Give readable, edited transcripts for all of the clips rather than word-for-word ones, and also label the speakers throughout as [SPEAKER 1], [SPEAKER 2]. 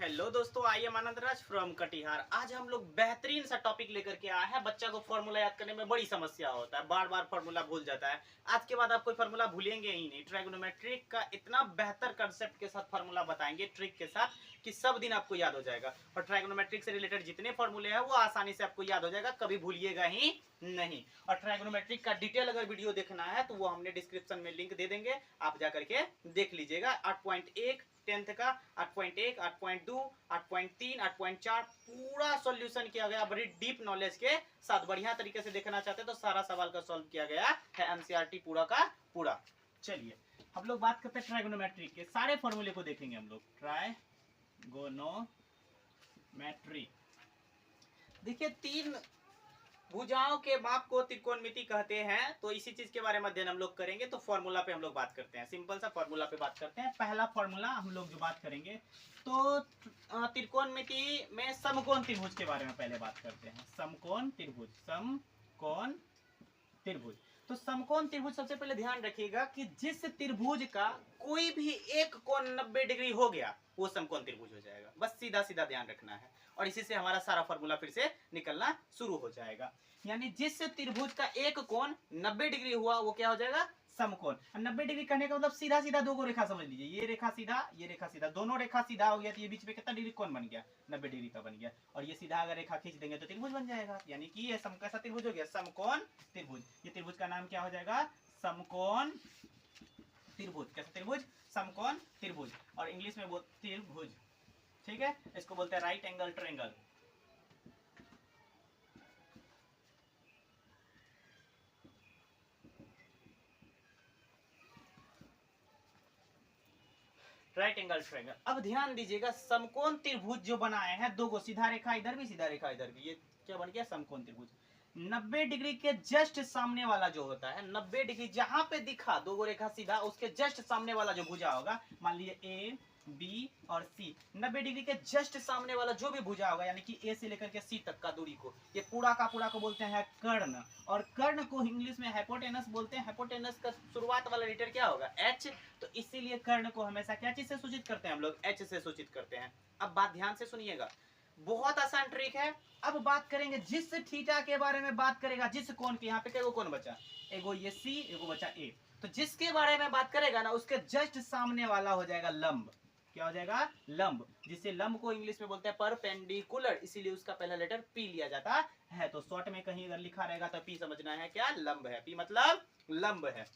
[SPEAKER 1] Hello दोस्तों, I am Anand Raj from Katihar. आज हम लोग बेहतरीन सा टॉपिक लेकर के आए हैं। बच्चा को फॉर्मूला याद करने में बड़ी समस्या होता है, बार बार फॉर्मूला भूल जाता है। आज के बाद आप कोई फॉर्मूला भूलेंगे ही नहीं। ट्राइगोनोमेट्रिक का इतना बेहतर कंसेप्ट के साथ फॉर्मूला बताएंगे, ट्रिक के साथ, कि सब दिन आपको याद हो जाएगा। और ट्राइगोनोमेट्रिक से रिलेटेड जितने फॉर्मूले हैं वो आसानी से आपको याद हो जाएगा, कभी भूलिएगा ही नहीं। और ट्राइगोनोमेट्रिक का डिटेल अगर वीडियो देखना है तो वो हमने डिस्क्रिप्शन में लिंक दे देंगे, आप जाकर के देख लीजिएगा। 8.1 10th का, 8.1, 8.2, 8.3, 8.4 पूरा सॉल्यूशन किया गया बड़ी डीप नॉलेज के साथ। बढ़िया तरीके से देखना चाहते हैं तो सारा सवाल का सॉल्व किया गया है एमसीईआरटी पूरा का पूरा। चलिए हम लोग बात करते हैं ट्राइगोनोमेट्रिक के सारे फॉर्मूले को देखेंगे हम लोग। ट्राइगोनोमेट्री देखिए, तीन भुजाओं के माप को त्रिकोणमिति कहते हैं। तो इसी चीज के बारे में अध्ययन हम लोग करेंगे। तो फॉर्मूला पे हम लोग बात करते हैं, सिंपल सा फॉर्मूला पे बात करते हैं। पहला फॉर्मूला हम लोग जो बात करेंगे तो त्रिकोणमिति में समकोण त्रिभुज के बारे में पहले बात करते हैं। समकोण त्रिभुज, समकोण त्रिभुज। तो समकोण त्रिभुज सबसे पहले ध्यान रखिएगा कि जिस त्रिभुज का कोई भी एक कोण 90 डिग्री हो गया वो समकोण त्रिभुज हो जाएगा। बस सीधा सीधा ध्यान रखना है और इसी से हमारा सारा फॉर्मूला फिर से निकलना शुरू हो जाएगा। यानी जिस त्रिभुज का एक कोण 90 डिग्री हुआ वो क्या हो जाएगा? समकोण। 90 डिग्री कहने का मतलब सीधा सीधा दो को रेखा समझ लीजिए, ये रेखा सीधा, ये रेखा सीधा, दोनों रेखा सीधा हो गया तो ये बीच में कितना डिग्री कोण बन गया? 90 डिग्री का बन गया। और ये सीधा अगर रेखा खींच देंगे तो त्रिभुज बन जाएगा। यानी कि ये कैसा त्रिभुज हो गया? समकोण त्रिभुज। ये त्रिभुज का नाम क्या हो जाएगा? समकोण त्रिभुज। कैसा त्रिभुज? समकोण त्रिभुज। और इंग्लिश में बोलते त्रिभुज, ठीक है। इसको बोलते हैं right angle triangle. Right angle triangle. अब ध्यान दीजिएगा, समकोण त्रिभुज जो बनाए हैं, दो को सीधा रेखा इधर भी, सीधा रेखा इधर भी, ये क्या बन गया? समकोण त्रिभुज। 90 डिग्री के जस्ट सामने वाला जो होता है, 90 डिग्री जहां पे दिखा दो गो रेखा सीधा, उसके जस्ट सामने वाला जो भुजा होगा, मान लीजिए ए बी और सी, 90 डिग्री के जस्ट सामने वाला जो भी भुजा होगा, यानी कि ए से लेकर के सी तक का दूरी को, ये पूरा का को बोलते हैं कर्ण। और कर्ण को इंग्लिश में हाइपोटेनस बोलते हैं। हाइपोटेनस का शुरुआत वाला लेटर क्या होगा? एच। तो इसीलिए कर्ण को हमेशा क्या चीज से सूचित करते हैं हम लोग? एच से सूचित करते हैं। अब बात ध्यान से सुनिएगा, बहुत आसान ट्रिक है। अब बात करेंगे जिस थीटा के बारे में बात करेगा, जिस कोण के, यहाँ पे क्या कोण बचा? एगो ये सी, एगो बचा ए। तो जिसके बारे में बात करेगा ना, उसके जस्ट सामने वाला हो जाएगा लंब। क्या हो जाएगा? लंब। जिसे लंब को इंग्लिश में बोलते हैं परपेंडिकुलर, इसीलिए उसका पहला लेटर पी लिया जाता है। तो शॉर्ट में कहीं अगर लिखा रहेगा तो पी समझना है क्या? लंब है। पी मतलब लंब है।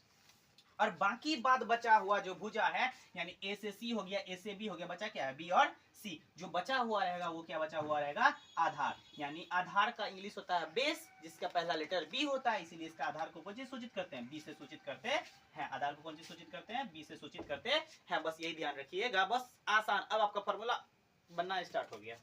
[SPEAKER 1] और बाकी बाद बचा हुआ जो भुजा है, यानी ए से सी हो गया, ए से बी हो गया, बचा क्या है? बी और सी। जो बचा हुआ रहेगा वो क्या बचा हुआ रहेगा? आधार। यानी आधार का इंग्लिश होता है बेस, जिसका पहला लेटर बी होता है, इसीलिए इसका आधार को कौन चीज सूचित करते हैं? बी से सूचित करते हैं। आधार को कौन चीज सूचित करते हैं? बी से सूचित करते हैं। बस यही ध्यान रखिएगा, बस आसान। अब आपका फॉर्मूला बनना स्टार्ट हो गया।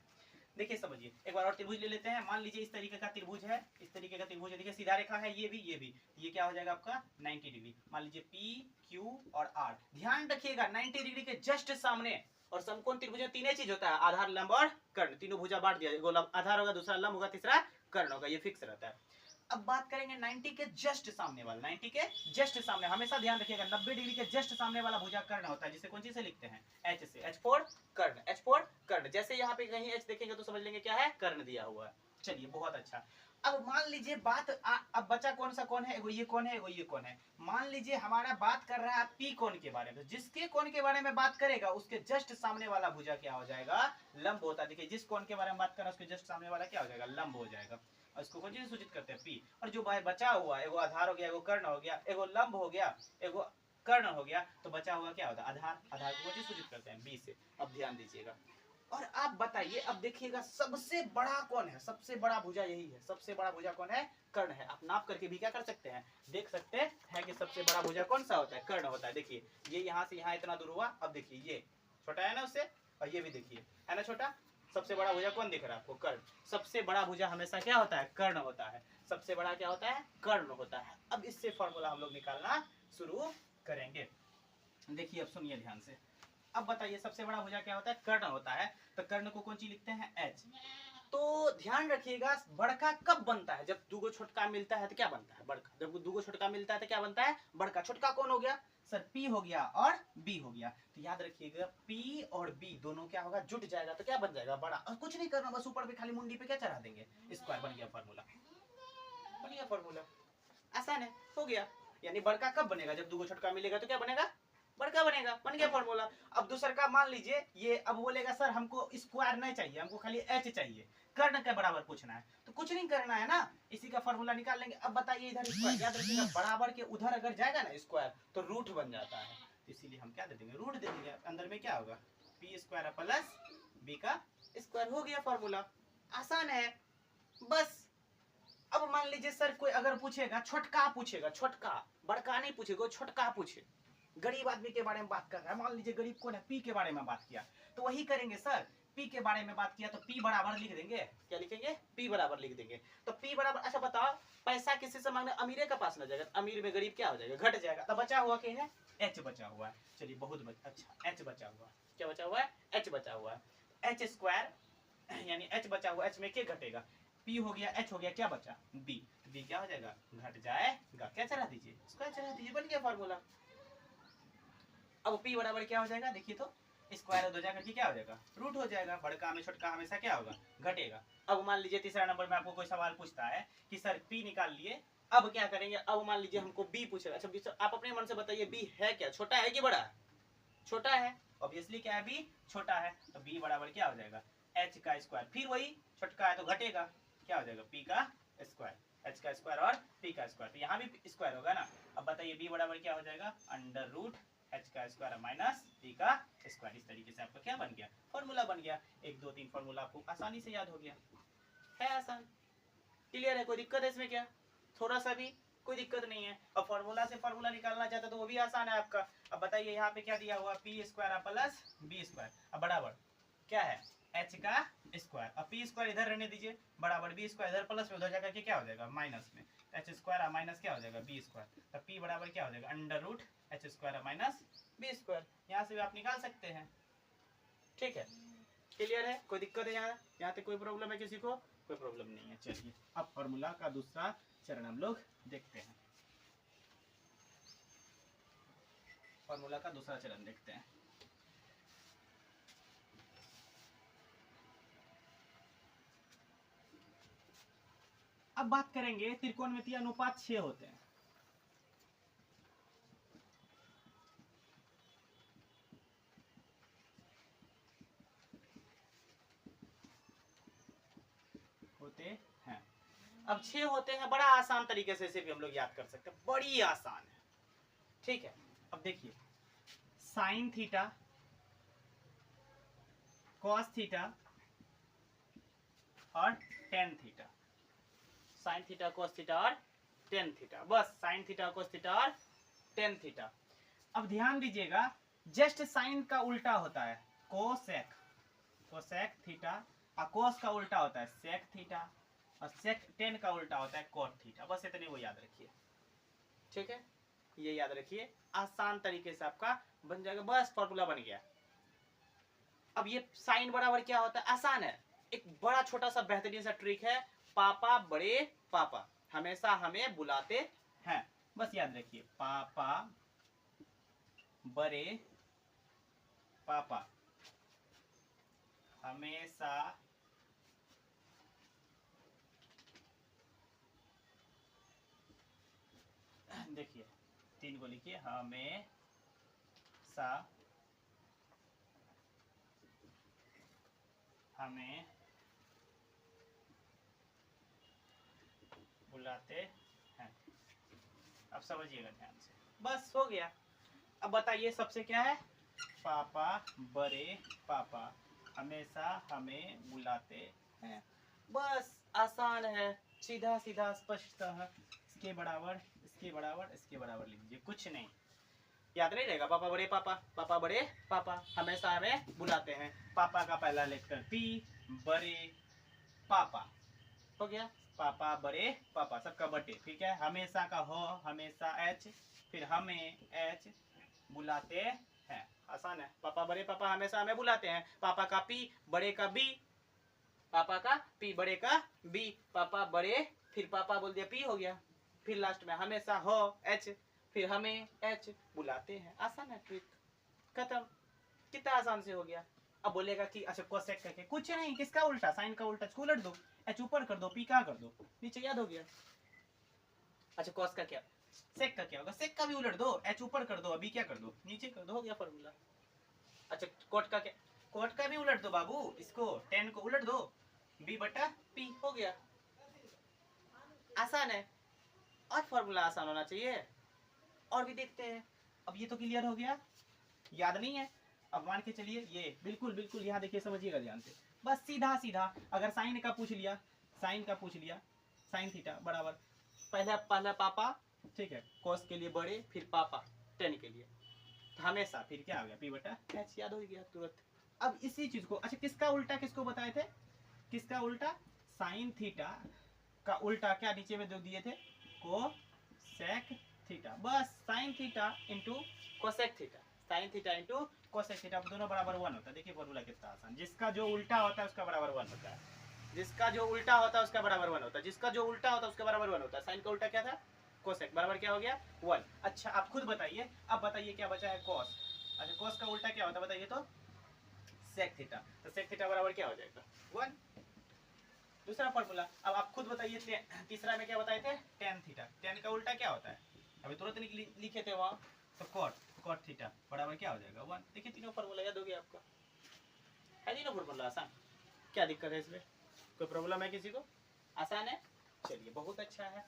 [SPEAKER 1] देखिए समझिए, एक बार और त्रिभुज ले लेते हैं। मान लीजिए इस तरीके का त्रिभुज है, इस तरीके का त्रिभुज है। देखिए सीधा रेखा है, ये भी, ये भी। ये क्या हो जाएगा आपका? 90 डिग्री। मान लीजिए पी क्यू और आर। ध्यान रखिएगा 90 डिग्री के जस्ट सामने। और समकोण त्रिभुज में तीन चीज होता है, आधार, लंब और कर्ण। तीनों भुजा बांट दिया, आधार होगा, दूसरा लंब होगा, तीसरा कर्ण होगा, ये फिक्स रहता है। अब बात करेंगे 90 के जस्ट सामने वाला। 90 के जस्ट सामने, हमेशा ध्यान रखिएगा 90 डिग्री के जस्ट सामने वाला भुजा कर्ण होता है, जिसे कौन चीज से लिखते हैं? एच से। एच फोर कर्ण, एच फोर कर्ण। जैसे यहाँ पे कहीं एच देखेंगे तो समझ लेंगे क्या है? कर्ण दिया हुआ है। चलिए बहुत अच्छा। अब मान लीजिए बात अब बचा कौन सा कौन है? एगो ये कौन है, एगो ये कौन है। मान लीजिए हमारा बात कर रहा है पी कोण के बारे में। तो जिसके कोण के बारे में बात करेगा उसके जस्ट सामने वाला भुजा क्या हो जाएगा? लंब होता है। देखिए जिस कोण के बारे में बात कर रहा है उसके जस्ट सामने वाला क्या हो जाएगा? लंब हो जाएगा। और इसको कौन चीज सूचित करते हैं? पी। और जो बचा हुआ, एगो आधार हो गया, एगो कर्ण हो गया, एगो लंब हो गया, एगो कर्ण हो गया, तो बचा हुआ क्या होता है? आधार। आधार को कौन चीज सूचित करते हैं? बी से। अब ध्यान दीजिएगा और आप बताइए, अब देखिएगा सबसे बड़ा कौन है? सबसे बड़ा भुजा यही है। सबसे बड़ा भुजा कौन है? कर्ण है। आप नाप करके भी क्या कर सकते हैं? देख सकते हैं कि सबसे बड़ा भुजा कौन सा होता है? कर्ण होता है। देखिए ये यहाँ से यहाँ इतना दूर हुआ। अब देखिए ये छोटा है ना उससे, और ये भी देखिए है ना छोटा। सबसे बड़ा भुजा कौन दिख रहा है आपको? कर्ण। सबसे बड़ा भुजा हमेशा क्या होता है? कर्ण होता है। सबसे बड़ा क्या होता है? कर्ण होता है। अब इससे फॉर्मूला हम लोग निकालना शुरू करेंगे। देखिए अब सुनिए ध्यान से। अब बताइए सबसे बड़ा भुजा क्या होता है? कर्ण होता है। तो कर्ण को कौन सी लिखते हैं? एच। तो ध्यान रखिएगा, बड़का कब बनता है? जब दूगो छोटका मिलता है तो क्या बनता है? बड़का। जब दूगो छोटका मिलता है तो क्या बनता है? बड़का। छोटका कौन हो गया? सर पी हो गया और बी हो गया, तो याद रखिएगा पी और बी दोनों क्या होगा, जुट जाएगा तो क्या बन जाएगा, बड़ा। और कुछ नहीं करना, बस ऊपर पे खाली मुंडी पे क्या चढ़ा देंगे, स्क्वायर, बन गया फॉर्मूला, बन गया फॉर्मूला। आसान है, हो गया। यानी बड़का कब बनेगा, जब दो छोटका मिलेगा तो क्या बनेगा, बड़का बनेगा, बन गया फॉर्मूला। अब दूसरा का मान लीजिए ये अब बोलेगा सर हमको स्क्वायर नहीं चाहिए, हमको खाली एच चाहिए, कर्ण के बराबर पूछना है, तो कुछ नहीं करना है ना, इसी का फॉर्मूला निकाल लेंगे। अब बताइए इधर स्क्वायर, याद रखिएगा बराबर के उधर अगर जाएगा ना स्क्वायर तो रूट बन जाता है, तो इसीलिए हम क्या दे देंगे, रूट दे देंगे। अंदर में क्या होगा, पी स्क्वायर प्लस बी का स्क्वायर, हो गया फॉर्मूला। आसान है बस। अब मान लीजिए सर कोई अगर पूछेगा, छोटका पूछेगा, छोटका, बड़का नहीं पूछेगा, छोटका पूछे, गरीब आदमी के बारे में बात कर रहा है, मान लीजिए गरीब कौन है, पी के बारे में बात किया, तो वही करेंगे सर, पी के बारे में बात किया तो पी बराबर लिख देंगे, क्या लिखेंगे, पी बराबर लिख देंगे। तो पी बराबर, अच्छा बताओ पैसा किसी से मांगने, अमीरे का पास ना जाएगा, अमीर में गरीब क्या हो जाएगा, घट जाएगा, तो बचा हुआ क्या है, एच बचा हुआ है। चलिए बहुत अच्छा, एच बचा हुआ, क्या बचा हुआ है, एच बचा हुआ है, एच स्क्वायर यानी एच बचा हुआ, एच में क्या घटेगा, पी हो गया, एच हो गया, क्या बचा, बी, बी क्या हो जाएगा, घट जाएगा, क्या चला दीजिए, स्क्वायर चला दीजिए, बन गया फॉर्मूला। अब p बराबर क्या हो जाएगा, देखिए तो स्क्वायर दो जाकर के क्या हो जाएगा, रूट हो जाएगा, बड़का में छोटका हमेशा क्या होगा, घटेगा। अब मान लीजिए तीसरा नंबर में आपको कोई सवाल पूछता है कि सर p निकाल लिए, अब क्या करेंगे, अब मान लीजिए हमको b पूछेगा, अच्छा आप अपने मन से बताइए b है क्या, छोटा है कि बड़ा, छोटा है, ऑब्वियसली क्या है, b छोटा है, तो b बराबर क्या हो जाएगा, h का स्क्वायर, फिर वही छोटका है तो घटेगा, क्या हो जाएगा, p का स्क्वायर, h का स्क्वायर और p का स्क्वायर, तो यहाँ भी स्क्वायर होगा ना। अब बताइए b बराबर क्या हो जाएगा, अंडर रूट h का स्क्वायर माइनस p का स्क्वायर। इस तरीके से आपका क्या बन गया, फॉर्मूला बन गया। 1 2 3 फॉर्मूला आपको आसानी से याद हो गया, है आसान, क्लियर है, कोई दिक्कत है इसमें क्या, थोड़ा सा भी कोई दिक्कत नहीं है। अब फॉर्मूला से फॉर्मूला निकालना चाहते तो वो भी आसान है आपका। अब बताइए यहाँ पे क्या दिया हुआ, P square plus B square, अब बराबर क्या है, एच का स्क्वायर, अब पी स्क्वायर इधर रहने दीजिए, बराबर बी स्क्वायर इधर प्लस में उधर जाकर के क्या हो जाएगा, माइनस में, एच स्क्वायर माइनस क्या हो जाएगा, बी स्क्वायर, तब पी बराबर क्या हो जाएगा, under root H square minus B square. यहाँ से भी आप निकाल सकते हैं, ठीक है, क्लियर है, कोई दिक्कत है यहाँ तक कोई प्रॉब्लम है किसी को, कोई प्रॉब्लम नहीं है। चलिए अब फॉर्मूला का दूसरा चरण हम लोग देखते हैं, फॉर्मूला का दूसरा चरण देखते हैं। अब बात करेंगे त्रिकोणमितीय अनुपात 6 होते हैं, होते हैं। अब 6 होते हैं, बड़ा आसान तरीके से इसे भी हम लोग याद कर सकते हैं, बड़ी आसान है, ठीक है। अब देखिए साइन थीटा, कॉस थीटा और tan theta, sign theta cos theta और टेन थीटा, बस साइन थीटा कॉस थीटा और टेन थीटा। अब ध्यान दीजिएगा जस्ट साइन का उल्टा होता है कोसेक, कोसेक थीटा, और कोस का उल्टा होता है सेक थीटा, और सेक टेन का उल्टा होता है कोट थीटा, बस इतने वो याद रखिए, ठीक है, ये याद रखिए, आसान तरीके से आपका बन जाएगा, बस फॉर्मूला बन गया। अब ये साइन बराबर क्या होता है, आसान है, एक बड़ा छोटा सा बेहतरीन सा ट्रिक है, पापा बड़े पापा हमेशा हमें बुलाते हैं, बस याद रखिए, पापा बड़े पापा हमेशा देखिए 3 को लिखिए, हमेशा हमें बुलाते हैं। अब समझिएगा ध्यान से, बस हो गया। अब बताइए सबसे क्या है, पापा बड़े पापा हमेशा हमें बुलाते हैं, बस आसान है, सीधा सीधा स्पष्ट है, इसके बराबर इसके बराबर इसके बराबर लिख दीजिए, कुछ नहीं, याद नहीं रहेगा, पापा बड़े पापा हमेशा हमें बुलाते हैं, पापा का पहला लेटर पी, बड़े पापा हो गया, पापा बड़े पापा सबका बटे, ठीक है, हमेशा का हो, हमेशा एच, फिर हमें एच, बुलाते हैं, आसान है, पापा बड़े पापा हमेशा हमें बुलाते हैं, पापा का पी बड़े का बी, पापा का पी बड़े का बी, पापा बड़े, फिर पापा बोल दिया पी हो गया, फिर लास्ट में हमेशा हो एच, फिर हमें h बुलाते हैं। आसान है ट्रिक, खत्म। कितना आसान से हो गया। अब बोलेगा कि अच्छा कोसेक करके, कुछ नहीं, किसका उल्टा, साइन का उल्टा, इसको उलट दो, h ऊपर कर दो, p कहाँ कर दो नीचे, याद हो गया। अच्छा कॉस का क्या, सेक का क्या होगा, सेक का भी उलट दो, h ऊपर कर दो, अभी क्या कर दो नीचे कर दो, हो गया फॉर्मूला। अच्छा कोट का क्या, कोट का भी उलट दो बाबू, इसको tan को उलट दो, b बटा p, हो गया। आसान है, और फॉर्मूला आसान होना चाहिए। और भी देखते हैं। अब ये तो क्लियर हो गया, याद नहीं है। अब मान के चलिए ये बिल्कुल बिल्कुल यहाँ देखिए, समझिएगा ध्यान से, बस सीधा सीधा अगर साइन का पूछ लिया, साइन का पूछ लिया, साइन थीटा बराबर पहला पहला पापा, ठीक है, कॉस के लिए बड़े, फिर पापा टेन के लिए, तो हमेशा फिर क्या हो गया p बटा h, याद हो गया तुरंत। अब इसी चीज को, अच्छा किसका उल्टा किसको बताए थे, किसका उल्टा, साइन थीटा का उल्टा क्या नीचे में जो दिए थे, कोसेक थीटा, बस sine theta into cosec theta, sine theta into cosec theta, दोनों बराबर 1 होता है। देखिए फॉर्मूला कितना आसान, जिसका जो उल्टा होता है उसका बराबर 1 होता है, जिसका जो उल्टा होता है उसका बराबर 1 होता है, जिसका जो उल्टा होता है उसका बराबर 1 होता है। साइन का उल्टा क्या था, कोसेक, बराबर क्या हो गया 1। अच्छा आप खुद बताइए, अब बताइए क्या बचा है, कॉस। अच्छा कॉस का उल्टा क्या होता है बताइए तो, सेक थीटा, तो सेक थीटा बराबर क्या हो जाएगा 1। दूसरा फॉर्मूला, अब आप खुद बताइए, तीसरा में क्या बताए थे, टेन थीटा, टेन का उल्टा क्या होता है, अभी तुरंत लिखे थे वहाँ, तो कॉट, कॉट थीटा बराबर क्या हो जाएगा 1। देखिए तीनों फॉर्मूला याद हो गया आपका, है तीनों फॉर्मूला आसान, क्या दिक्कत है इसमें, कोई प्रॉब्लम है किसी को, आसान है, चलिए बहुत अच्छा है।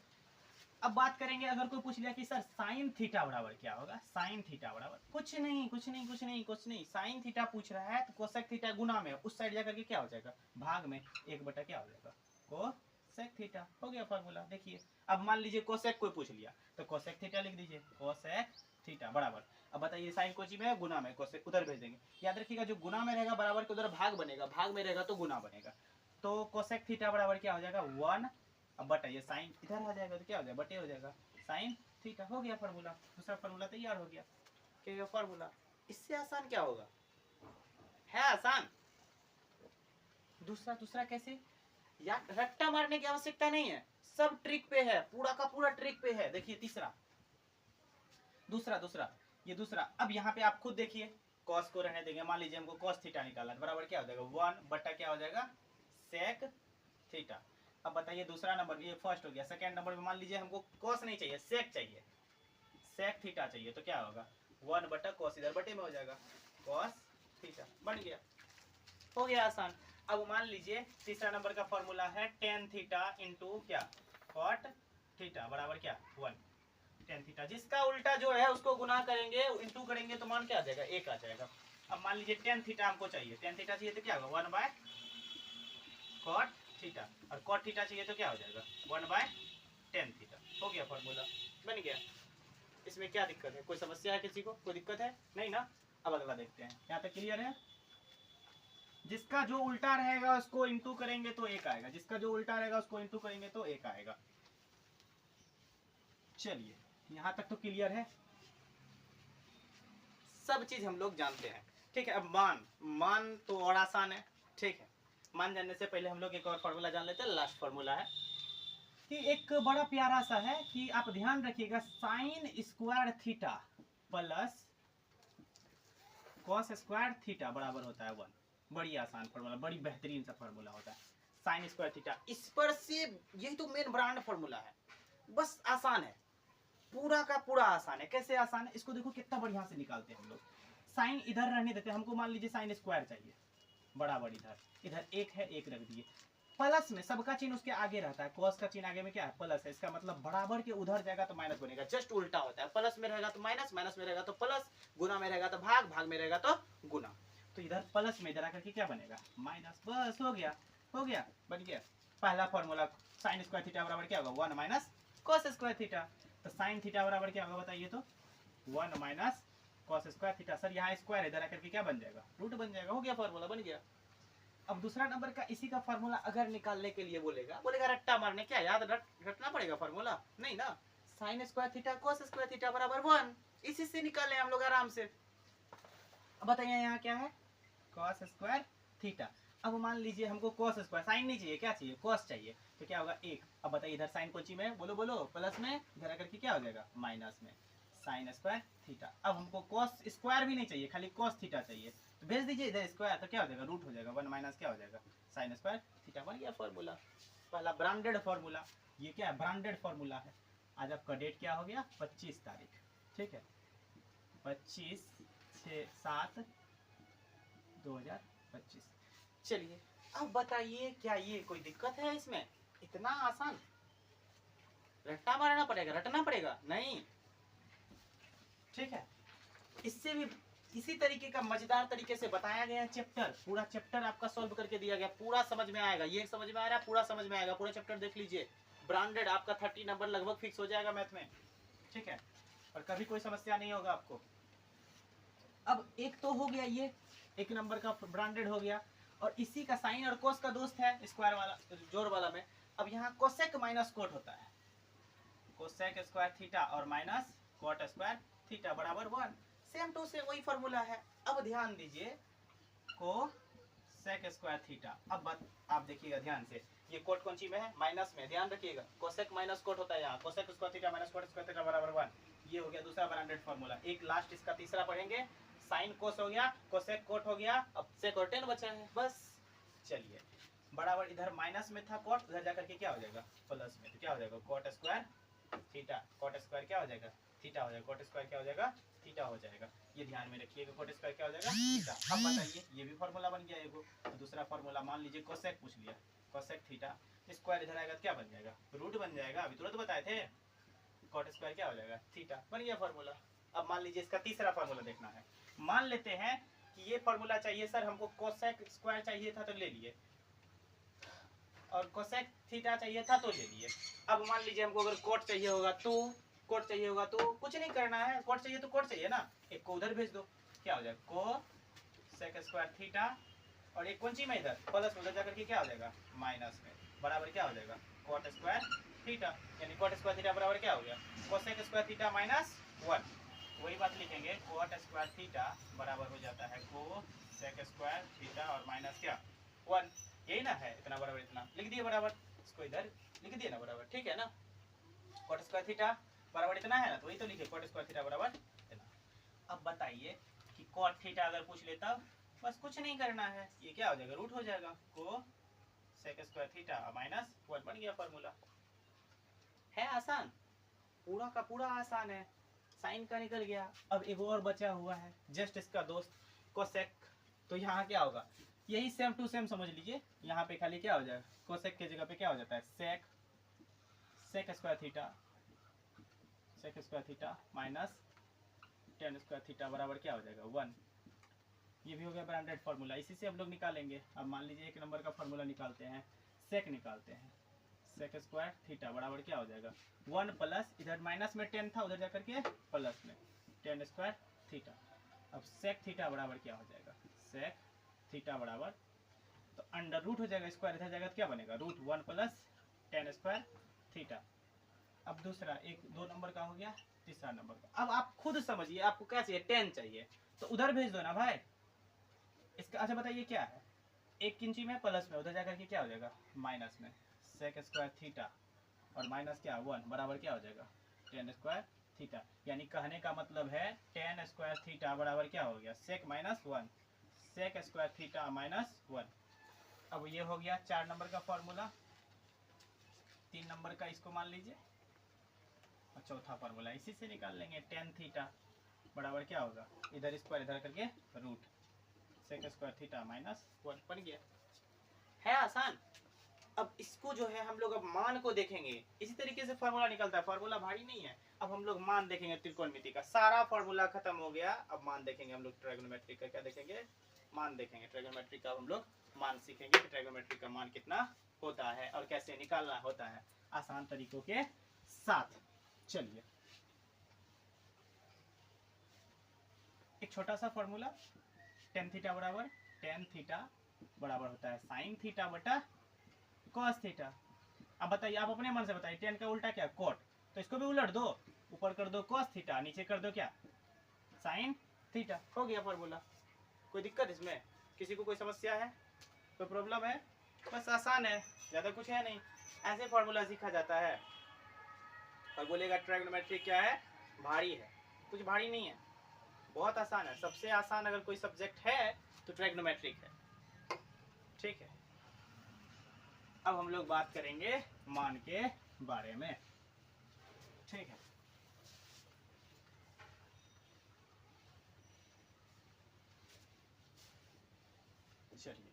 [SPEAKER 1] अब बात करेंगे, अगर कोई पूछ लिया कि सर साइन थीटा बराबर क्या होगा, साइन थीटा बराबर कुछ नहीं कुछ नहीं कुछ नहीं कुछ नहीं, साइन थीटा पूछ रहा है तो कोसेक थीटा गुना में उस साइड जाकर के क्या हो जाएगा, भाग में, एक बटा क्या हो जाएगा कोसेक थीटा, हो गया फॉर्मूला। देखिए अब मान लीजिए कोसेक कोई पूछ लिया तो कोसेक थीटा लिख दीजिए, कोसेक थीटा बराबर, अब बताइए साइन कोची में गुना में, कोसेक उधर भेज देंगे, याद रखिएगा जो गुना में रहेगा बराबर के उधर भाग बनेगा, भाग में रहेगा तो गुना बनेगा, तो कोसेक थीटा बराबर क्या हो जाएगा 1, अब बटा ये साइन इधर आ जाएगा तो क्या हो जाएगा, बटे हो जाएगा साइन थीटा, हो गया फॉर्मूला, दूसरा फॉर्मूला तैयार हो गया। क्या फॉर्मूला, इससे आसान क्या होगा, है आसान। दूसरा दूसरा कैसे, या रट्टा मारने की आवश्यकता नहीं है, सब ट्रिक पे है, पूरा का पूरा ट्रिक पे है। देखिए तीसरा, दूसरा दूसरा ये दूसरा, अब यहाँ पे आप खुद देखिए, कॉस को रहने देंगे, मान लीजिए हमको कॉस थीटा निकालना है, बराबर क्या हो जाएगा 1 बटा क्या हो जाएगा सेक थीटा। अब बताइए दूसरा नंबर, ये फर्स्ट हो गया, सेकंड नंबर में मान लीजिए हमको कॉस नहीं चाहिए, सेक चाहिए, सेक थीटा चाहिए, तो क्या होगा 1 बटा कॉस, इधर बटे में हो जाएगा कॉस थीटा, बन गया, हो गया आसान। अब मान लीजिए तीसरा नंबर का फॉर्मूला है टेन थीटा इंटू क्या कॉट थीटा बराबर क्या 1, टेन थीटा, जिसका उल्टा जो है उसको गुना करेंगे, इंटू करेंगे तो मान क्या आ जाएगा 1 आ जाएगा। अब मान लीजिए टेन थीटा हमको चाहिए, टेन थीटा चाहिए तो क्या होगा 1 बाय कॉट थीटा, और कॉट थीटा चाहिए तो क्या हो जाएगा 1 बाय टेन थीटा, हो गया फॉर्मूला, बन गया। इसमें क्या दिक्कत है, कोई समस्या है किसी को, कोई दिक्कत है नहीं ना। अब अगला देखते हैं, यहाँ तक क्लियर है। जिसका जो उल्टा रहेगा उसको इंटू करेंगे तो 1 आएगा, जिसका जो उल्टा रहेगा उसको इंटू करेंगे तो 1 आएगा। चलिए यहाँ तक तो क्लियर है, सब चीज हम लोग जानते हैं, ठीक है। अब मान, मान तो और आसान है, ठीक है। मान जानने से पहले हम लोग एक और फॉर्मूला जान लेते हैं, लास्ट फॉर्मूला है कि एक बड़ा प्यारा सा है कि आप ध्यान रखिएगा, sine square theta plus cos square theta बराबर होता है 1। बड़ी आसान फॉर्मूला, बड़ी बेहतरीन सा फॉर्मूला होता है साइन स्क्वायर थीटा, इस पर से यही तो मेन ब्रांड फॉर्मूला है, बस आसान है, पूरा का पूरा आसान है। कैसे आसान है, इसको देखो कितना बढ़िया से निकालते हैं हम लोग। साइन इधर रहने देते हैं, हमको मान लीजिए साइन स्क्वायर चाहिए, बराबर इधर, इधर एक है, एक रख दिए, प्लस में सबका चिन्ह उसके आगे रहता है, कॉस का चिन्ह आगे में क्या है प्लस है, इसका मतलब बराबर के उधर जाएगा तो माइनस बनेगा, जस्ट उल्टा होता है, प्लस में रहेगा तो माइनस, माइनस में रहेगा तो प्लस, गुना में रहेगा तो भाग, भाग में रहेगा तो गुना, तो इधर प्लस में इधर आकर के क्या बनेगा माइनस, बस हो गया, हो गया, बन गया पहला फॉर्मूला। साइन स्क्वायर थीटा बराबर क्या होगा 1 माइनस कॉस स्क्वायर थीटा, तो साइन थीटा बराबर क्या होगा बताइए तो 1 minus cos square theta, sir यहाँ स्क्वायर इधर आकर के क्या बन जाएगा रूट बन जाएगा, हो गया फॉर्मूला बन गया। अब दूसरा नंबर का इसी का फॉर्मूला अगर निकालने के लिए बोलेगा, बोलेगा रट्टा मारने, क्या याद रटना पड़ेगा फॉर्मूला, नहीं ना, sine square theta cos square theta बराबर 1, इसी से निकाले हम लोग आराम से। अब बताइए यहाँ क्या है कॉस स्क्वायर थीटा, अब मान लीजिए हमको कॉस स्क्वायर, साइन नहीं चाहिए, क्या चाहिए कॉस चाहिए, तो क्या होगा 1। अब बताइए इधर साइन कोची में, बोलो बोलो प्लस में, इधर आकर के क्या हो जाएगा माइनस में, साइन स्क्वायर थीटा। अब हमको कॉस स्क्वायर भी नहीं चाहिए, खाली कॉस थीटा चाहिए, तो भेज दीजिए इधर स्क्वायर, तो क्या हो जाएगा रूट हो जाएगा 1 माइनस क्या हो जाएगा साइन स्क्वायर थीटा। बन गया फॉर्मूला, पहला ब्रांडेड फॉर्मूला। ये क्या है ब्रांडेड फॉर्मूला है। आज आपका डेट क्या हो गया 25 तारीख, ठीक है 25/7/2025। चलिए अब बताइए क्या ये कोई दिक्कत है इसमें, इतना आसान रट्टा मारना पड़ेगा, रटना पड़ेगा नहीं, ठीक है। इससे भी इसी तरीके का मजेदार तरीके से बताया गया है चैप्टर, पूरा चैप्टर आपका सॉल्व करके दिया गया, पूरा समझ में आएगा, ये समझ में आ रहा है पूरा समझ में आएगा, पूरा चैप्टर देख लीजिए, ब्रांडेड आपका 30 नंबर लगभग फिक्स हो जाएगा मैथ में, ठीक है, और कभी कोई समस्या नहीं होगा आपको। अब एक तो हो गया ये, एक नंबर का ब्रांडेड हो गया, और इसी का साइन और कोस का दोस्त है स्क्वायर वाला जोड़ वाला में। अब यहाँ कोसेक माइनस कोट होता है, कोसेक स्क्वायर थीटा और माइनस कोट स्क्वायर थीटा बराबर 1, सेम टू सेम वही फॉर्मूला है। अब ध्यान दीजिए कोसेक स्क्वायर थीटा, अब आप देखिएगा ध्यान से, ये कोट कौन सी में है माइनस में, ध्यान रखिएगा कोसेक माइनस कोट होता है यहाँ, cosec square theta minus cot square theta बराबर 1, ये हो गया दूसरा ब्रांडेड फॉर्मूला। एक लास्ट इसका तीसरा पढ़ेंगे, साइन कोस हो गया, कोसेक कोट हो गया, अब सेक और टेन बचा है बस। चलिए बराबर इधर माइनस में था कोट, उधर जाकर के क्या हो जाएगा प्लस में, तो क्या हो जाएगा coat square theta, coat square क्या हो जाएगा थीटा हो जाएगा, कोट स्क्वायर क्या हो जाएगा थीटा हो जाएगा, ये ध्यान में रखिएगा कोट स्क्वायर क्या हो जाएगा थीटा। अब बताइए ये भी फॉर्मूला बन गया एगो, तो दूसरा फॉर्मूला मान लीजिए कोसेक पूछ लिया, कोसेक थीटा स्क्वायर इधर आएगा तो क्या बन जाएगा रूट बन जाएगा, अभी तुरंत बताए थे, कोट स्क्वायर क्या हो जाएगा थीटा, बन गया फॉर्मूला। अब मान लीजिए इसका तीसरा फॉर्मूला देखना है, मान लेते हैं कि ये फॉर्मूला चाहिए सर हमको, कोसेक स्क्वायर चाहिए था तो ले लिए, और कोसेक थीटा चाहिए था तो ले लिए। अब मान लीजिए हमको अगर कोट चाहिए होगा तो, कोट चाहिए होगा तो कुछ नहीं करना है, कोट चाहिए तो कोट चाहिए ना, एक को उधर भेज दो, क्या हो जाएगा कोसेक स्क्वायर थीटा, और एक कौन सी में इधर प्लस उधर जाकर के क्या हो जाएगा माइनस में, बराबर क्या हो जाएगा कोट स्क्वायर थीटा, यानी कोट स्क्वायर थीटा बराबर क्या हो गया कोसेक स्क्वायर थीटा माइनस 1। वही बात लिखेंगे कोट स्क्वायर थीटा बराबर हो जाता है कोसेक स्क्वायर थीटा और माइनस क्या 1, यही ना है, इतना बराबर इतना लिख दिए बराबर, इसको इधर लिख दिए ना बराबर, ठीक है ना, कोट स्क्वायर थीटा बराबर इतना है ना, तो वही तो लिखे कोट स्क्वायर थीटा बराबर इतना। अब बताइए कि कोट थीटा अगर पूछ लेता बस कुछ नहीं करना है, ये क्या हो जाएगा रूट हो जाएगा कोसेक स्क्वायर थीटा माइनस 1, बन गया फॉर्मूला। है आसान, पूरा का पूरा आसान है, साइन का निकल गया। अब एक और बचा हुआ है जस्ट इसका दोस्त कोसेक, तो यहाँ क्या होगा यही सेम टू सेम समझ लीजिए, यहाँ पे खाली क्या हो जाएगा कोसेक के जगह पे क्या हो जाता है sec, sec square theta, sec square theta minus ten square theta बराबर क्या हो जाएगा 1। ये भी हो गया ब्रांडेड फॉर्मूला, इसी से हम लोग निकालेंगे। अब मान लीजिए एक नंबर का फॉर्मूला निकालते हैं, सेक निकालते हैं, सेक स्क्वायर थीटा बराबर क्या हो जाएगा 1 प्लस इधर माइनस में 10 था उधर जाकर के प्लस में 10 स्क्वायर थीटा। अब सेक थीटा बराबर क्या हो जाएगा सेक थीटा बराबर, तो अंडर रूट हो जाएगा, स्क्वायर इधर जाएगा तो क्या बनेगा रूट 1 प्लस 10 स्क्वायर थीटा। अब दूसरा एक 2 नंबर का हो गया, तीसरा नंबर का अब आप खुद समझिए, आपको क्या चाहिए 10 चाहिए तो उधर भेज दो ना भाई इसका। अच्छा बताइए क्या है, एक इंची में प्लस में उधर जाकर के क्या हो जाएगा माइनस में सेक स्क्वायर थीटा और माइनस क्या 1 बराबर क्या हो जाएगा 10 स्क्वायर थीटा, यानी कहने का मतलब है 10 स्क्वायर थीटा बराबर क्या हो गया sec minus 1, sec square theta minus 1। अब ये हो गया 4 नंबर का फॉर्मूला, 3 नंबर का इसको मान लीजिए, और चौथा फॉर्मूला इसी से निकाल लेंगे, 10 थीटा बराबर क्या होगा इधर स्क्वायर इधर करके root sec square theta minus 1, बन गया। है आसान। अब इसको जो है हम लोग अब मान को देखेंगे, इसी तरीके से फॉर्मूला निकलता है, फॉर्मूला भारी नहीं है। अब हम लोग मान देखेंगे, त्रिकोणमिति का सारा फॉर्मूला खत्म हो गया, अब मान देखेंगे हम लोग ट्रायगोनोमेट्री का, क्या देखेंगे मान देखेंगे ट्रायगोनोमेट्री का, हम लोग मान सीखेंगे कि ट्रायगोनोमेट्री का मान कितना होता है और कैसे निकालना होता है आसान तरीकों के साथ। चलिए एक छोटा सा फॉर्मूला, टेन थीटा बराबर होता है साइन थीटा बटा कॉस थीटा। अब बताइए आप अपने मन से बताइए, टेन का उल्टा क्या कोट, तो इसको भी उलट दो, ऊपर कर दो कॉस थीटा नीचे कर दो क्या साइन थीटा, हो गया फॉर्मूला। कोई दिक्कत इसमें, किसी को कोई समस्या है, कोई प्रॉब्लम है? बस आसान है, ज़्यादा कुछ है नहीं, ऐसे फॉर्मूला सीखा जाता है। और बोलेगा ट्रायगोनोमेट्री क्या है भारी है, कुछ भारी नहीं है, बहुत आसान है। सबसे आसान अगर कोई सब्जेक्ट है तो ट्रिग्नोमेट्रिक है। ठीक है, अब हम लोग बात करेंगे मान के बारे में। ठीक है, चलिए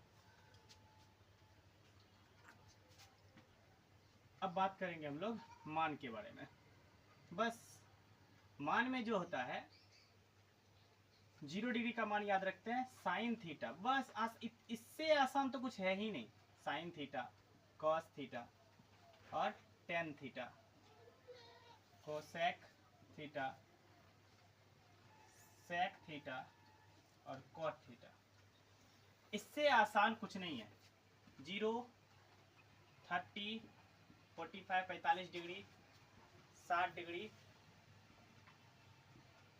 [SPEAKER 1] अब बात करेंगे हम लोग मान के बारे में। बस मान में जो होता है 0 डिग्री का मान याद रखते हैं, साइन थीटा। बस इससे आसान तो कुछ है ही नहीं। साइन थीटा, कॉस थीटा और tan theta, cosec theta, sec theta और कॉट थीटा। इससे आसान कुछ नहीं है। 0, 30, 45, 45 डिग्री, 60 डिग्री,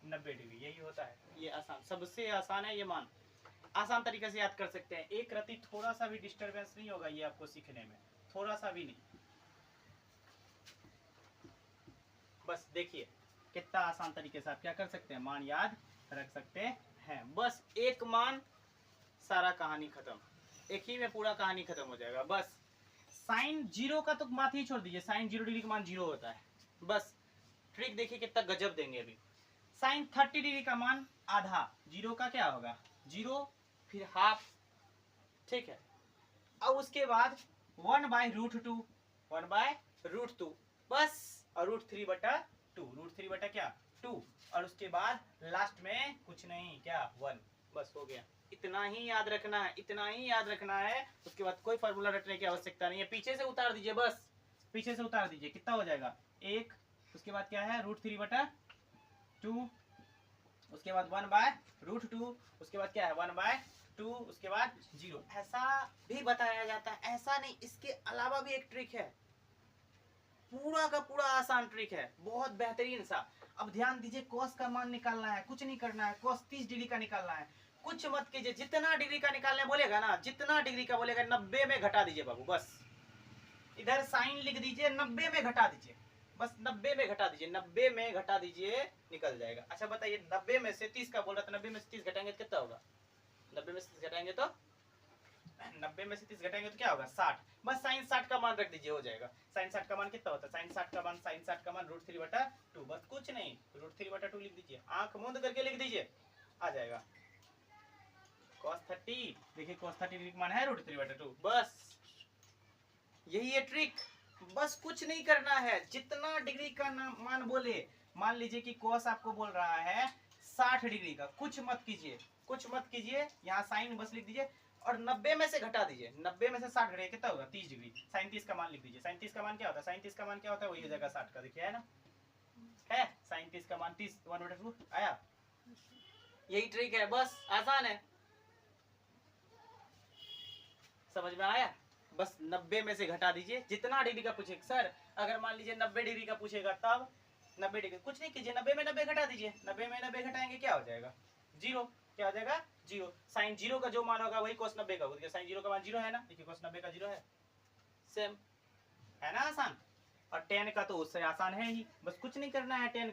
[SPEAKER 1] 90 डिग्री, यही होता है। ये आसान, सबसे आसान है ये मान। आसान तरीके से याद कर सकते हैं। एक रति थोड़ा सा भी डिस्टरबेंस नहीं होगा ये आपको सीखने में, थोड़ा सा भी नहीं। बस देखिए कितना आसान तरीके से आप क्या कर सकते हैं, मान याद रख सकते हैं। बस एक मान, सारा कहानी खत्म, एक ही में पूरा कहानी खत्म हो जाएगा। बस साइन 0 का तो बात ही छोड़ दीजिए, साइन 0 डिग्री का मान 0 होता है। बस ट्रिक देखिए कितना गजब देंगे अभी। साइन 30 डिग्री का मान आधा, 0 का क्या होगा 0, फिर हाफ। ठीक है, अब उसके बाद 1/√2, 1/√2 बस, और √3/2, √3 क्या 2, और उसके बाद लास्ट में कुछ नहीं, क्या 1। बस हो गया, इतना ही याद रखना है, इतना ही याद रखना है। उसके बाद कोई फार्मूला रटने की आवश्यकता नहीं है। पीछे से उतार दीजिए, बस पीछे से उतार दीजिए, कितना हो जाएगा 1, उसके बाद क्या है √3/2, उसके बाद 1/√2, उसके बाद क्या है 1/2, उसके बाद 0। ऐसा भी बताया जाता है, ऐसा नहीं, इसके अलावा भी एक ट्रिक है, पूरा का पूरा आसान ट्रिक है, बहुत बेहतरीन सा। अब ध्यान दीजिए, कॉस का मान निकालना है, कुछ नहीं करना है, कॉस 30 डिग्री का निकालना है। कुछ मत कीजिए, जितना डिग्री का निकालने बोलेगा ना, जितना डिग्री का बोलेगा 90 में घटा दीजिए बाबू। बस इधर साइन लिख दीजिए, 90 में घटा दीजिए, बस 90 में घटा दीजिए, 90 में घटा दीजिए, निकल जाएगा। अच्छा बताइए, 90 में से 30 का बोल रहा था, 90 में से 30 घटाएंगे तो कितना होगा? 90 में से 30 घटाएंगे तो 90 में से 30 घटाएंगे तो क्या होगा 60। बस साइन 60 का मान रख दीजिए, हो जाएगा। साइन 60 का मान कितना होता है? साइन 60 का मान √3/2, बस कुछ नहीं, √3/2 लिख दीजिए, आंख मूंद करके लिख दीजिए, आ जाएगा। cos 30, देखिए cos 30 डिग्री का मान है √3/2, बस यही है ट्रिक। बस कुछ नहीं करना है, जितना डिग्री का मान बोले। मान लीजिए कि cos आपको बोल रहा है 60 डिग्री का, कुछ मत कीजिए, कुछ मत कीजिए, यहाँ साइन बस लिख दीजिए और 90 में से घटा दीजिए। 90 में से 60 घटाइए, कितना होगा 30 डिग्री। साइन 30 का मान लिख दीजिए। साइन 30 का मान क्या होता है? साइन 30 का मान क्या होता है? वही हो जाएगा 60 का, देखिए है ना, है साइन 30 का मान 30, 1/2 आया। यही ट्रिक है, बस आसान है, समझ में आया? बस 90 में से घटा दीजिए, जितना डिग्री का पूछेगा। सर अगर मान लीजिए 90 डिग्री का पूछेगा, तब 90 डिग्री कुछ नहीं कीजिए, 90 में 90 घटा दीजिए। 90 में 90 घटाएंगे क्या हो जाएगा 0, क्या हो जाएगा 0। साइन 0 का जो मान होगा वही cos 90 का होगा। साइन 0 का मान 0 है ना, देखिए cos 90 का 0 है, सेम है ना, आसान। और 10 का तो उससे आसान है ही, बस कुछ नहीं करना है। 10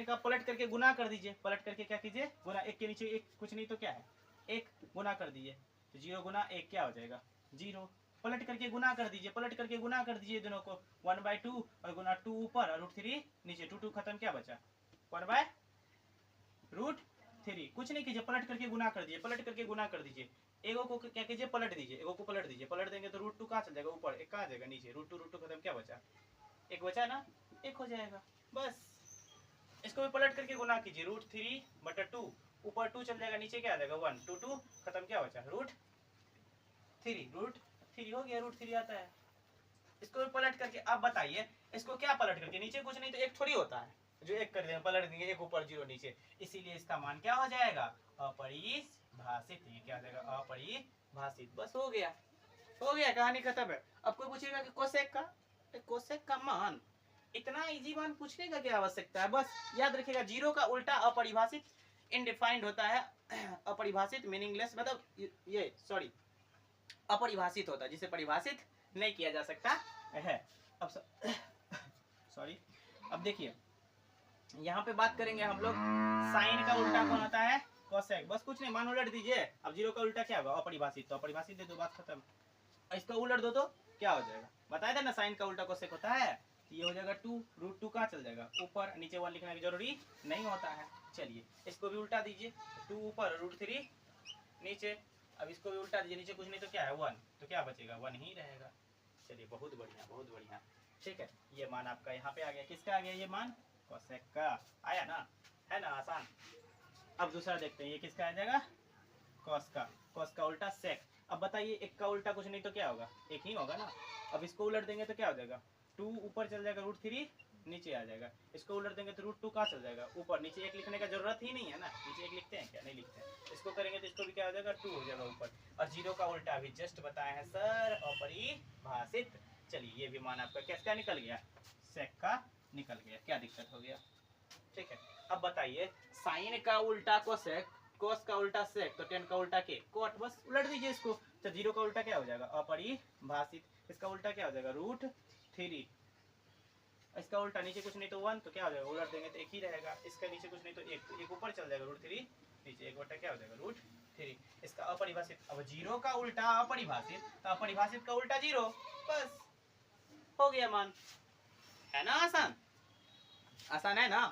[SPEAKER 1] का पलट करके गुना कर दीजिए, पलट करके क्या कीजिए गुना, एक के नीचे एक, कुछ नहीं तो क्या है 1, गुना कर दीजिए, 0 गुना 1 क्या हो जाएगा 0। पलट करके गुना कर दीजिए, पलट करके गुना कर दीजिए दोनों को, 1/2 और गुना 2 ऊपर और √3 नीचे, 2 खत्म, क्या बचा 1/√3। कुछ नहीं कीजिए, पलट करके गुना कर दीजिए, पलट करके गुना कर दीजिए। एगो को क्या कीजिए पलट दीजिए, एगो को पलट दीजिए, पलट देंगे तो √2 कहाँ चल जाएगा ऊपर, 1 कहाँ जाएगा नीचे, √2 खत्म, क्या बचा 1 बचा ना, 1 हो जाएगा। बस इसको भी पलट करके गुना कीजिए, √3/2, ऊपर 2 चल जाएगा, नीचे क्या आ जाएगा 1, 2 खत्म, क्या बचा √3 हो गया, √3 आता है। इसको भी पलट करके अब बताइए, इसको क्या पलट करके, नीचे कुछ नहीं तो 1 थोड़ी होता है, जो 1 कर देंगे पलट देंगे, 1 ऊपर 0 नीचे, इसीलिए इसका मान क्या हो जाएगा अपरिभाषित। ये क्या हो जाएगा अपरिभाषित। बस हो गया, हो गया, कहानी खत्म है। अब कोई पूछेगा कि कोसेक का मान, इतना इजी मान पूछने का क्या आवश्यकता है, बस याद रखिएगा 0 का उल्टा अपरिभाषित, इनडिफाइंड होता है। अपरिभाषित मीनिंगलेस, मतलब ये सॉरी अपरिभाषित होता है, जिसे परिभाषित नहीं किया जा सकता है। अब सॉरी, अब देखिए यहाँ पे बात करेंगे हम लोग साइन का उल्टा कौन होता है, कोसेक। बस कुछ नहीं, मान उलट दीजिए। अब जीरो का उल्टा क्या होगा, अपरिभाषित, तो अपरिभाषित दे दो, बात खत्म। इसका उलट दो तो क्या हो जाएगा, बताया था ना साइन का उल्टा कोसेक होता है। ये हो जाएगा 2, √2 कहाँ चल जाएगा ऊपर, नीचे 1 लिखना की जरूरी नहीं होता है। चलिए इसको भी उल्टा दीजिए, 2 ऊपर √3 नीचे। अब इसको भी उल्टा दीजिए, नीचे कुछ नहीं तो क्या है 1, तो क्या बचेगा 1 ही रहेगा। चलिए बहुत बढ़िया बहुत बढ़िया, ठीक है। ये मान आपका यहाँ पे आ गया, किसका आ गया ये मान, कोसेक का आया ना, है ना आसान। अब दूसरा देखते हैं, ये किसका आ जाएगा, कॉस का। कॉस का उल्टा सेक। अब बताइए एक का उल्टा कुछ नहीं तो क्या होगा, एक ही होगा ना। अब इसको उलट देंगे तो क्या हो जाएगा, 2 ऊपर चल जाएगा, √3 नीचे आ जाएगा। इसको उलट देंगे तो √2 कहाँ चल जाएगा ऊपर, नीचे 1 लिखने का जरूरत ही नहीं है ना, नीचे 1 लिखते हैं क्या, नहीं लिखते हैं। इसको करेंगे तो इसको भी क्या हो जाएगा 2 हो जाएगा ऊपर। और जीरो का उल्टा भी जस्ट बताया है सर, अपरिभाषित। चलिए ये भी मान आपका किसका निकल गया, सेक का निकल गया, क्या दिक्कत हो गया, ठीक है। अब बताइए साइन का उल्टा कोसेक, कोस का उल्टा सेक, तो टेन का उल्टा के कोट, बस उलट दीजिए इसको। तो जीरो का उल्टा क्या हो जाएगा, अपरिभाषित। इसका उल्टा क्या हो जाएगा √3। इसका उल्टा नीचे कुछ नहीं तो 1, तो क्या हो जाएगा, उलट देंगे तो एक ही रहेगा। इसका नीचे कुछ नहीं तो 1, तो 1 ऊपर चल जाएगा, √3 नीचे, 1 बटा क्या हो जाएगा √3। इसका अपरिभाषित। अब जीरो का उल्टा अपरिभाषित, तो अपरिभाषित का उल्टा जीरो, बस हो गया मान। है ना आसान, आसान है ना,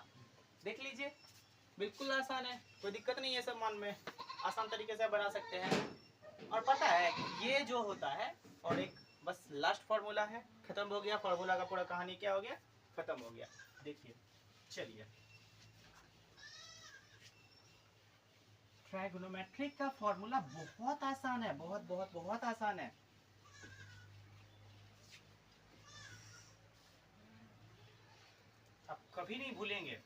[SPEAKER 1] देख लीजिए बिल्कुल आसान है, कोई दिक्कत नहीं है, सब मान में आसान तरीके से बना सकते हैं। और पता है ये जो होता है, और एक बस लास्ट फार्मूला है, खत्म हो गया फार्मूला का पूरा कहानी, क्या हो गया, खत्म हो गया। देखिए चलिए ट्राइगोनोमेट्रिक का फार्मूला बहुत आसान है, बहुत बहुत बहुत आसान है। आप कभी नहीं भूलेंगे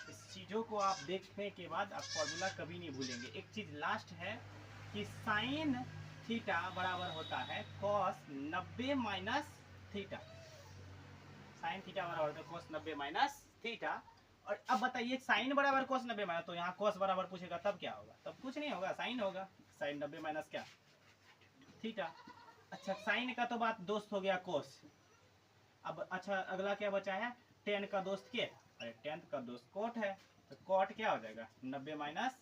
[SPEAKER 1] इस चीजों को, आप देखने के बाद आप फॉर्मूला कभी नहीं भूलेंगे। एक चीज लास्ट है कि साइन थीटा बराबर होता है cos 90 minus theta. Sine theta बराबर होता है कॉस 90 माइनस थीटा। और अब बताइए साइन बराबर कॉस 90 माइनस, तो यहाँ कॉस बराबर पूछेगा तब क्या होगा, तब कुछ नहीं होगा, साइन होगा। साइन 90 माइनस क्या, थीटा। अच्छा साइन का तो बात दोस्त हो गया कॉस। अब अच्छा अगला क्या बचा है, टेन का दोस्त के, अरे टेन का दोस्त कोट है, तो कोट क्या हो जाएगा 90 माइनस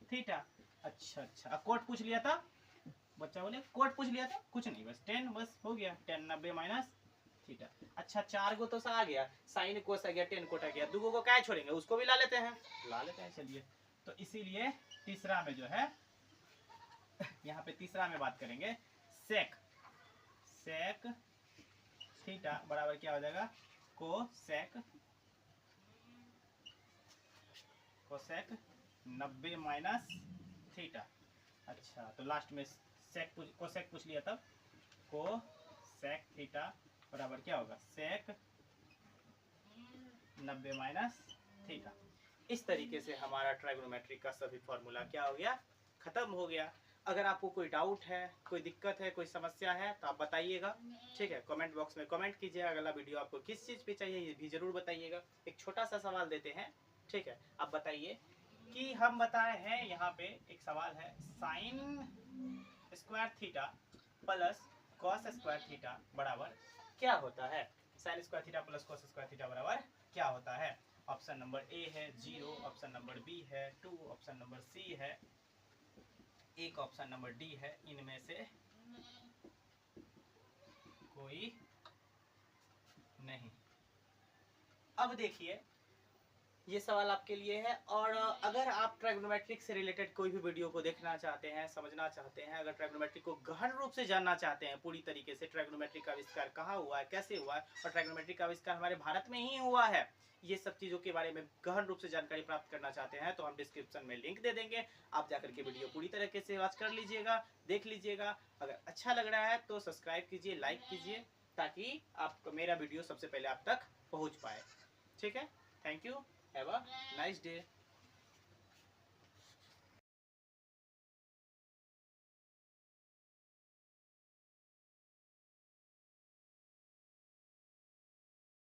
[SPEAKER 1] थीटा। अच्छा अच्छा, अब कोट पूछ लिया था, बच्चा बोले कोट पूछ लिया था, कुछ नहीं बस 10, बस हो गया 10 90 माइनस थीटा। अच्छा 4 गो तो आ गया, साइन कोस आ गया, 10 कोट आ गया, 2 को क्या छोड़ेंगे, उसको भी ला लेते हैं, ला लेते हैं। चलिए तो इसीलिए तीसरा में जो है, यहाँ पे तीसरा में बात करेंगे सेक। सेक थीटा बराबर क्या हो जाएगा, कोसेक 90 माइनस थीटा। अच्छा तो लास्ट में सेक कोसेक पूछ लिया, तब कोसेक थीटा बराबर क्या होगा, सेक 90 माइनस थीटा। इस तरीके से हमारा ट्राइगोनोमेट्रिक का सभी फॉर्मूला क्या हो गया, खत्म हो गया। अगर आपको कोई डाउट है, कोई दिक्कत है, कोई समस्या है तो आप बताइएगा, ठीक है। कमेंट बॉक्स में कमेंट कीजिए, अगला वीडियो आपको किस चीज़ पे चाहिए ये भी जरूर बताइएगा। एक छोटा सा सवाल देते हैं, ठीक है। आप बताइए कि हम बताए हैं, यहाँ पे एक सवाल है, sine square theta plus cos square theta बराबर क्या होता है। Sine square theta plus cos square theta बराबर क्या होता है। ऑप्शन नंबर ए है 0, ऑप्शन नंबर बी है 2, ऑप्शन नंबर सी है 1, ऑप्शन नंबर डी है इनमें से कोई नहीं। अब देखिए ये सवाल आपके लिए है, और अगर आप ट्राइगोनोमेट्रिक से रिलेटेड कोई भी वीडियो को देखना चाहते हैं, समझना चाहते हैं, अगर ट्राइगोनोमेट्रिक को गहन रूप से जानना चाहते हैं पूरी तरीके से, ट्राइगोनोमेट्रिक का आविष्कार कहाँ हुआ है, कैसे हुआ है, और ट्राइगोनोमेट्रिक का आविष्कार हमारे भारत में ही हुआ है, ये सब चीज़ों के बारे में गहन रूप से जानकारी प्राप्त करना चाहते हैं, तो हम डिस्क्रिप्शन में लिंक दे देंगे, आप जाकर के वीडियो पूरी तरीके से वॉच कर लीजिएगा, देख लीजिएगा। अगर अच्छा लग रहा है तो सब्सक्राइब कीजिए, लाइक कीजिए, ताकि आपको मेरा वीडियो सबसे पहले आप तक पहुँच पाए, ठीक है। Thank you, have a nice day.